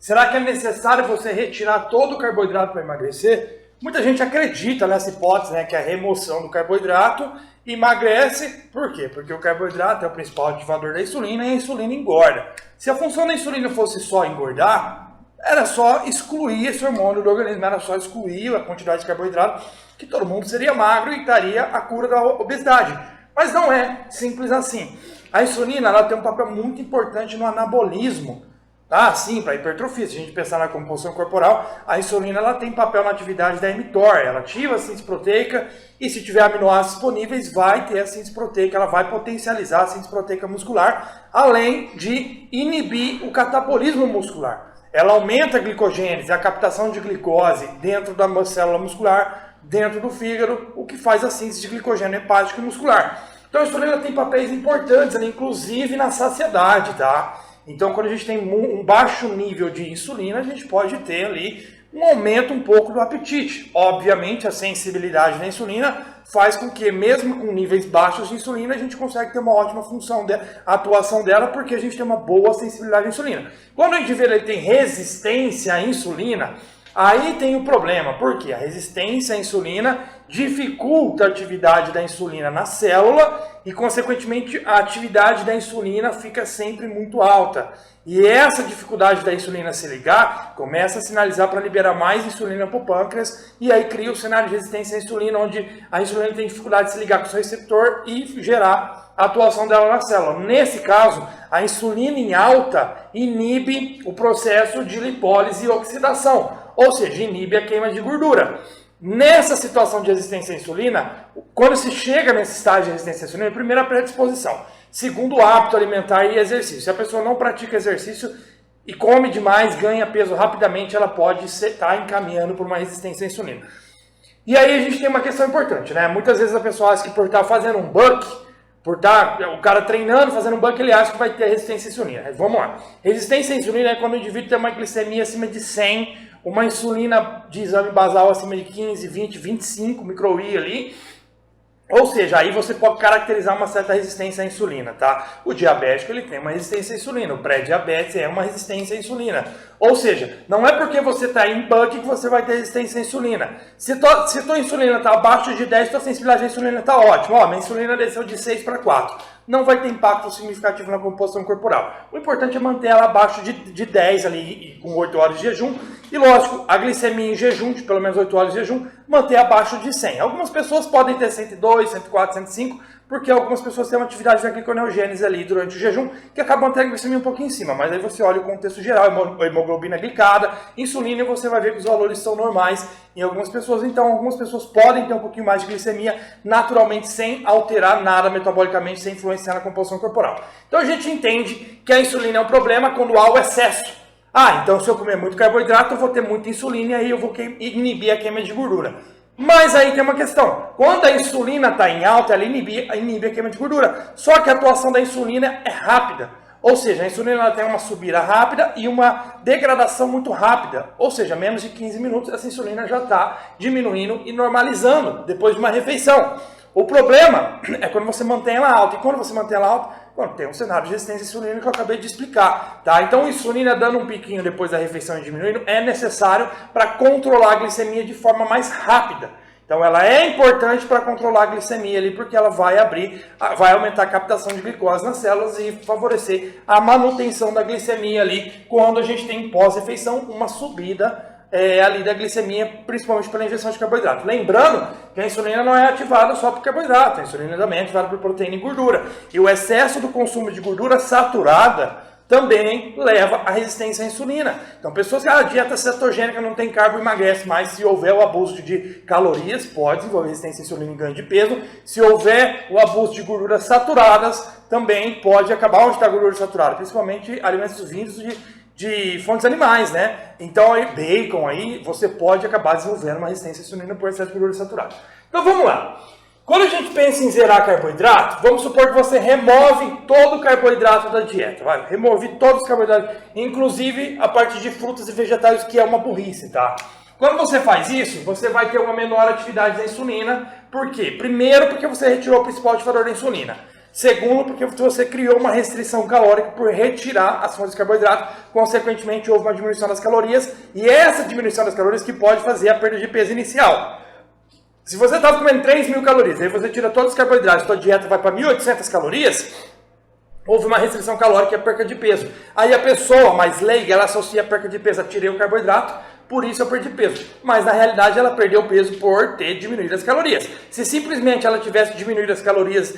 Será que é necessário você retirar todo o carboidrato para emagrecer? Muita gente acredita nessa hipótese, né, que a remoção do carboidrato emagrece. Por quê? Porque o carboidrato é o principal ativador da insulina e a insulina engorda. Se a função da insulina fosse só engordar, era só excluir esse hormônio do organismo, era só excluir a quantidade de carboidrato, que todo mundo seria magro e estaria a cura da obesidade. Mas não é simples assim. A insulina ela tem um papel muito importante no anabolismo. Ah, sim, para hipertrofia. Se a gente pensar na composição corporal, a insulina ela tem papel na atividade da mTOR. Ela ativa a síntese proteica e se tiver aminoácidos disponíveis, vai ter a síntese proteica. Ela vai potencializar a síntese proteica muscular, além de inibir o catabolismo muscular. Ela aumenta a glicogênese, a captação de glicose dentro da célula muscular, dentro do fígado, o que faz a síntese de glicogênio hepático e muscular. Então a insulina tem papéis importantes, inclusive na saciedade, tá? Então, quando a gente tem um baixo nível de insulina, a gente pode ter ali um aumento um pouco do apetite. Obviamente, a sensibilidade da insulina faz com que, mesmo com níveis baixos de insulina, a gente consegue ter uma ótima função, a atuação dela, porque a gente tem uma boa sensibilidade à insulina. Quando o indivíduo tem resistência à insulina, aí tem o problema, porque a resistência à insulina dificulta a atividade da insulina na célula e, consequentemente, a atividade da insulina fica sempre muito alta. E essa dificuldade da insulina se ligar começa a sinalizar para liberar mais insulina para o pâncreas e aí cria o cenário de resistência à insulina, onde a insulina tem dificuldade de se ligar com o seu receptor e gerar a atuação dela na célula. Nesse caso, a insulina em alta inibe o processo de lipólise e oxidação, ou seja, inibe a queima de gordura. Nessa situação de resistência à insulina, quando se chega nesse estágio de resistência à insulina, primeiro a predisposição, segundo o hábito alimentar e exercício. Se a pessoa não pratica exercício e come demais, ganha peso rapidamente, ela pode estar encaminhando por uma resistência à insulina. E aí a gente tem uma questão importante, né? Muitas vezes a pessoa acha que por estar fazendo um bulk, por estar o cara treinando, fazendo um bulk, ele acha que vai ter resistência à insulina. Vamos lá. Resistência à insulina é quando o indivíduo tem uma glicemia acima de 100, uma insulina de exame basal acima de 15, 20, 25 microI ali. Ou seja, aí você pode caracterizar uma certa resistência à insulina, tá? O diabético, ele tem uma resistência à insulina, o pré-diabetes é uma resistência à insulina. Ou seja, não é porque você está em bulk que você vai ter resistência à insulina. Se tua insulina está abaixo de 10, tua sensibilidade à insulina está ótima. Ó, minha insulina desceu de 6 para 4. Não vai ter impacto significativo na composição corporal. O importante é manter ela abaixo de 10 ali, com 8 horas de jejum. E lógico, a glicemia em jejum, de pelo menos 8 horas de jejum, manter abaixo de 100. Algumas pessoas podem ter 102, 104, 105, porque algumas pessoas têm uma atividade da gliconeogênese ali durante o jejum, que acabam tendo a glicemia um pouquinho em cima. Mas aí você olha o contexto geral, a hemoglobina glicada, insulina, e você vai ver que os valores são normais em algumas pessoas. Então, algumas pessoas podem ter um pouquinho mais de glicemia naturalmente, sem alterar nada metabolicamente, sem influenciar na composição corporal. Então, a gente entende que a insulina é um problema quando há o excesso. Ah, então se eu comer muito carboidrato, eu vou ter muita insulina e aí eu vou inibir a queima de gordura. Mas aí tem uma questão. Quando a insulina está em alta, ela inibe a queima de gordura. Só que a atuação da insulina é rápida. Ou seja, a insulina ela tem uma subida rápida e uma degradação muito rápida. Ou seja, menos de 15 minutos, essa insulina já está diminuindo e normalizando depois de uma refeição. O problema é quando você mantém ela alta. E quando você mantém ela alta, tem um cenário de resistência à insulina que eu acabei de explicar. Tá? Então, a insulina dando um piquinho depois da refeição e diminuindo é necessário para controlar a glicemia de forma mais rápida. Então, ela é importante para controlar a glicemia ali, porque ela vai aumentar a captação de glicose nas células e favorecer a manutenção da glicemia ali, quando a gente tem pós-refeição uma subida ali da glicemia, principalmente pela injeção de carboidrato. Lembrando que a insulina não é ativada só por carboidrato, a insulina também é ativada por proteína e gordura. E o excesso do consumo de gordura saturada também leva à resistência à insulina. Então, pessoas que a dieta cetogênica não tem carbo emagrece, mas se houver o abuso de calorias, pode desenvolver resistência à insulina e ganho de peso. Se houver o abuso de gorduras saturadas, também pode acabar. Onde está a gordura saturada? Principalmente alimentos vindos de fontes animais, né? Então, aí, bacon, aí você pode acabar desenvolvendo uma resistência à insulina por excesso de gordura saturada. Então, vamos lá. Quando a gente pensa em zerar carboidrato, vamos supor que você remove todo o carboidrato da dieta. Remove todos os carboidratos, inclusive a parte de frutas e vegetais, que é uma burrice, tá? Quando você faz isso, você vai ter uma menor atividade da insulina. Por quê? Primeiro, porque você retirou o principal ativador da insulina. Segundo, porque você criou uma restrição calórica por retirar as fontes de carboidrato, consequentemente houve uma diminuição das calorias, e essa diminuição das calorias que pode fazer a perda de peso inicial. Se você estava comendo 3.000 calorias, aí você tira todos os carboidratos, sua dieta vai para 1.800 calorias, houve uma restrição calórica e a perca de peso. Aí a pessoa mais leiga, ela associa a perca de peso a tirei o carboidrato, por isso eu perdi peso. Mas na realidade ela perdeu peso por ter diminuído as calorias. Se simplesmente ela tivesse diminuído as calorias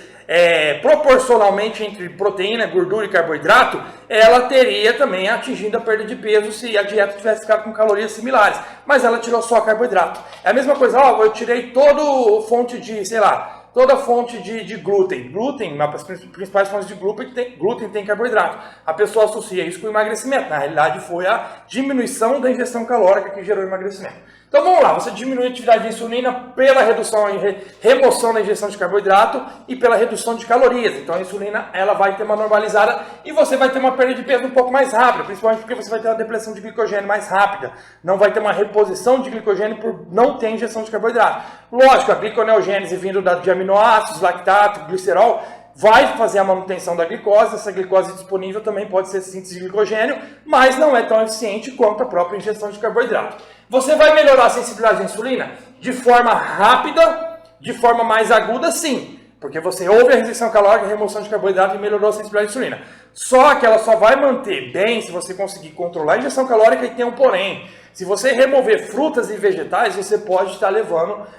proporcionalmente entre proteína, gordura e carboidrato, ela teria também atingido a perda de peso se a dieta tivesse ficado com calorias similares. Mas ela tirou só carboidrato. É a mesma coisa, ó, eu tirei toda fonte de, sei lá, toda fonte de glúten. Glúten, uma das principais fontes de glúten tem carboidrato. A pessoa associa isso com o emagrecimento. Na realidade, foi a diminuição da ingestão calórica que gerou o emagrecimento. Então vamos lá, você diminui a atividade de insulina pela remoção da ingestão de carboidrato e pela redução de calorias. Então a insulina ela vai ter uma normalizada e você vai ter uma perda de peso um pouco mais rápida, principalmente porque você vai ter uma depressão de glicogênio mais rápida. Não vai ter uma reposição de glicogênio por não ter ingestão de carboidrato. Lógico, a gliconeogênese vindo de aminoácidos, lactato, glicerol, vai fazer a manutenção da glicose. Essa glicose disponível também pode ser síntese de glicogênio, mas não é tão eficiente quanto a própria ingestão de carboidrato. Você vai melhorar a sensibilidade à insulina de forma rápida, de forma mais aguda, sim. Porque você houve a restrição calórica, a remoção de carboidrato e melhorou a sensibilidade à insulina. Só que ela só vai manter bem se você conseguir controlar a ingestão calórica e tem um porém. Se você remover frutas e vegetais, você pode estar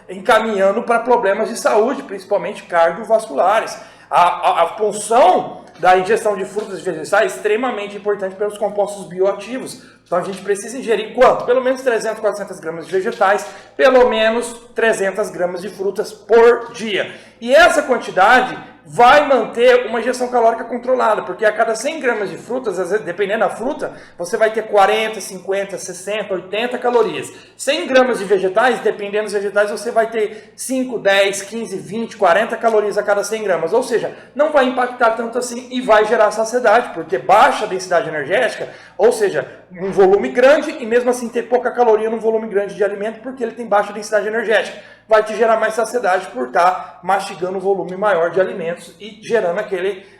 encaminhando para problemas de saúde, principalmente cardiovasculares. A função da ingestão de frutas e vegetais é extremamente importante pelos compostos bioativos. Então a gente precisa ingerir quanto? Pelo menos 300, 400 gramas de vegetais, pelo menos 300 gramas de frutas por dia. E essa quantidade vai manter uma ingestão calórica controlada, porque a cada 100 gramas de frutas, às vezes, dependendo da fruta, você vai ter 40, 50, 60, 80 calorias. 100 gramas de vegetais, dependendo dos vegetais, você vai ter 5, 10, 15, 20, 40 calorias a cada 100 gramas. Ou seja, não vai impactar tanto assim e vai gerar saciedade, porque baixa densidade energética, ou seja, um volume grande e mesmo assim ter pouca caloria num volume grande de alimento, porque ele tem baixa densidade energética. Vai te gerar mais saciedade por estar mastigando um volume maior de alimentos e gerando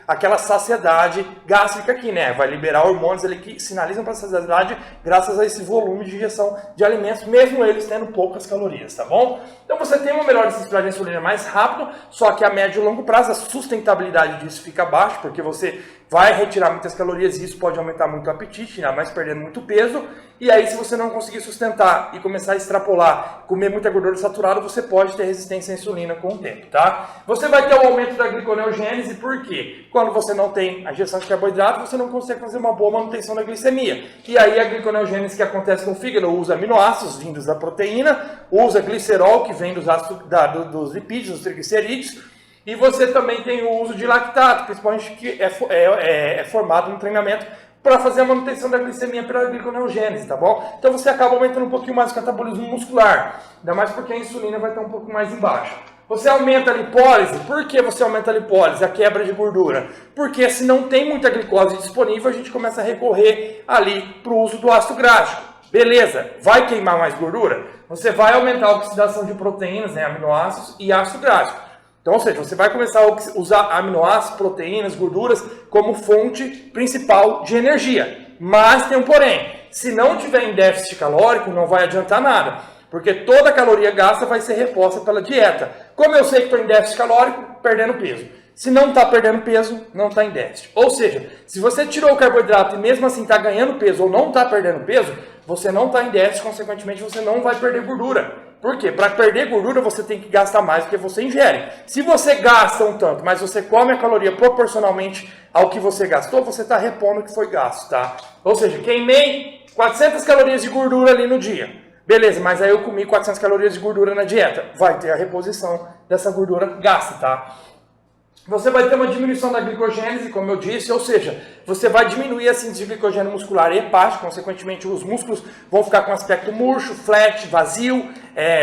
aquela saciedade gástrica aqui, né? Vai liberar hormônios ali que sinalizam para a saciedade graças a esse volume de ingestão de alimentos, mesmo eles tendo poucas calorias, tá bom? Então você tem uma melhor sensibilidade à insulina mais rápido, só que a médio e longo prazo a sustentabilidade disso fica baixa, porque você vai retirar muitas calorias e isso pode aumentar muito o apetite, ainda mais perdendo muito peso. E aí, se você não conseguir sustentar e começar a extrapolar, comer muita gordura saturada, você pode ter resistência à insulina com o tempo, tá? Você vai ter o aumento da gliconeogênese, por quê? Quando você não tem a ingestão de carboidrato, você não consegue fazer uma boa manutenção da glicemia. E aí, a gliconeogênese que acontece com o fígado usa aminoácidos vindos da proteína, usa glicerol, que vem dos lipídios, dos triglicerídeos. E você também tem o uso de lactato, principalmente que é formado no treinamento para fazer a manutenção da glicemia pela gliconeogênese, tá bom? Então você acaba aumentando um pouquinho mais o catabolismo muscular, ainda mais porque a insulina vai estar um pouco mais embaixo. Você aumenta a lipólise. Por que você aumenta a lipólise? A quebra de gordura. Porque se não tem muita glicose disponível, a gente começa a recorrer ali para o uso do ácido gráfico. Beleza, vai queimar mais gordura? Você vai aumentar a oxidação de proteínas, né, aminoácidos e ácido gráfico. Então, ou seja, você vai começar a usar aminoácidos, proteínas, gorduras como fonte principal de energia. Mas tem um porém, se não tiver em déficit calórico, não vai adiantar nada, porque toda a caloria gasta vai ser reposta pela dieta. Como eu sei que estou em déficit calórico, perdendo peso. Se não está perdendo peso, não está em déficit. Ou seja, se você tirou o carboidrato e mesmo assim está ganhando peso ou não está perdendo peso, você não está em déficit, consequentemente você não vai perder gordura. Por quê? Para perder gordura você tem que gastar mais do que você ingere. Se você gasta um tanto, mas você come a caloria proporcionalmente ao que você gastou, você está repondo o que foi gasto, tá? Ou seja, queimei 400 calorias de gordura ali no dia. Beleza, mas aí eu comi 400 calorias de gordura na dieta. Vai ter a reposição dessa gordura gasta, tá? Você vai ter uma diminuição da glicogênese, como eu disse, ou seja, você vai diminuir a síntese de glicogênio muscular e hepático, consequentemente os músculos vão ficar com aspecto murcho, flat, vazio,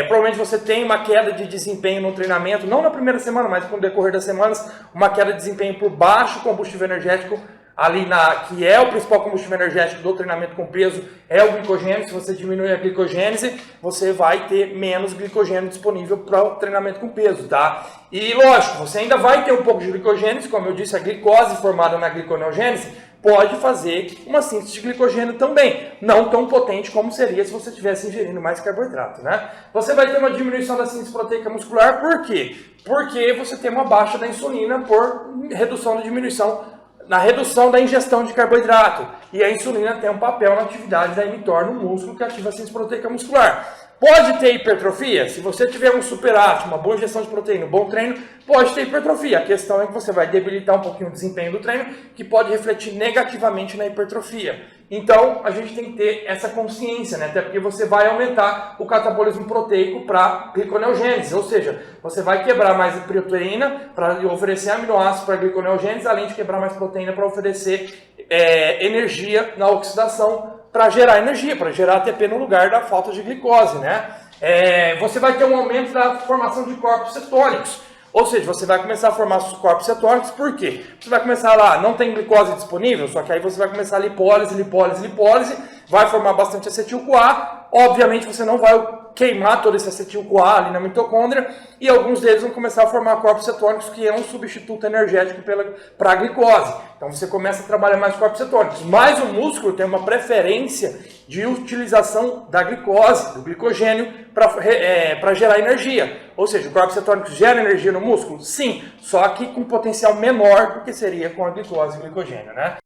provavelmente você tem uma queda de desempenho no treinamento, não na primeira semana, mas com o decorrer das semanas, uma queda de desempenho por baixo combustível energético, ali que é o principal combustível energético do treinamento com peso, é o glicogênio. Se você diminuir a glicogênese, você vai ter menos glicogênio disponível para o treinamento com peso, tá? E lógico, você ainda vai ter um pouco de glicogênese, como eu disse, a glicose formada na gliconeogênese pode fazer uma síntese de glicogênio também, não tão potente como seria se você estivesse ingerindo mais carboidrato, né? Você vai ter uma diminuição da síntese proteica muscular, por quê? Porque você tem uma baixa da insulina por redução da diminuição, na redução da ingestão de carboidrato. E a insulina tem um papel na atividade da mTOR no músculo que ativa a síntese proteica muscular. Pode ter hipertrofia? Se você tiver um superávit, uma boa ingestão de proteína, um bom treino, pode ter hipertrofia. A questão é que você vai debilitar um pouquinho o desempenho do treino, que pode refletir negativamente na hipertrofia. Então, a gente tem que ter essa consciência, né? Até porque você vai aumentar o catabolismo proteico para gliconeogênese, ou seja, você vai quebrar mais proteína para oferecer aminoácidos para gliconeogênese, além de quebrar mais proteína para oferecer energia na oxidação, para gerar energia, para gerar ATP no lugar da falta de glicose, né? Você vai ter um aumento da formação de corpos cetônicos, ou seja, você vai começar a formar os corpos cetônicos, por quê? Você vai começar lá, não tem glicose disponível, só que aí você vai começar a lipólise, vai formar bastante acetil-CoA, obviamente você não vai queimar todo esse acetil-CoA ali na mitocôndria, e alguns deles vão começar a formar corpos cetônicos, que é um substituto energético para a glicose. Então você começa a trabalhar mais corpos cetônicos. Mas o músculo tem uma preferência de utilização da glicose, do glicogênio, para gerar energia. Ou seja, o corpo cetônico gera energia no músculo? Sim, só que com potencial menor do que seria com a glicose e glicogênio, né?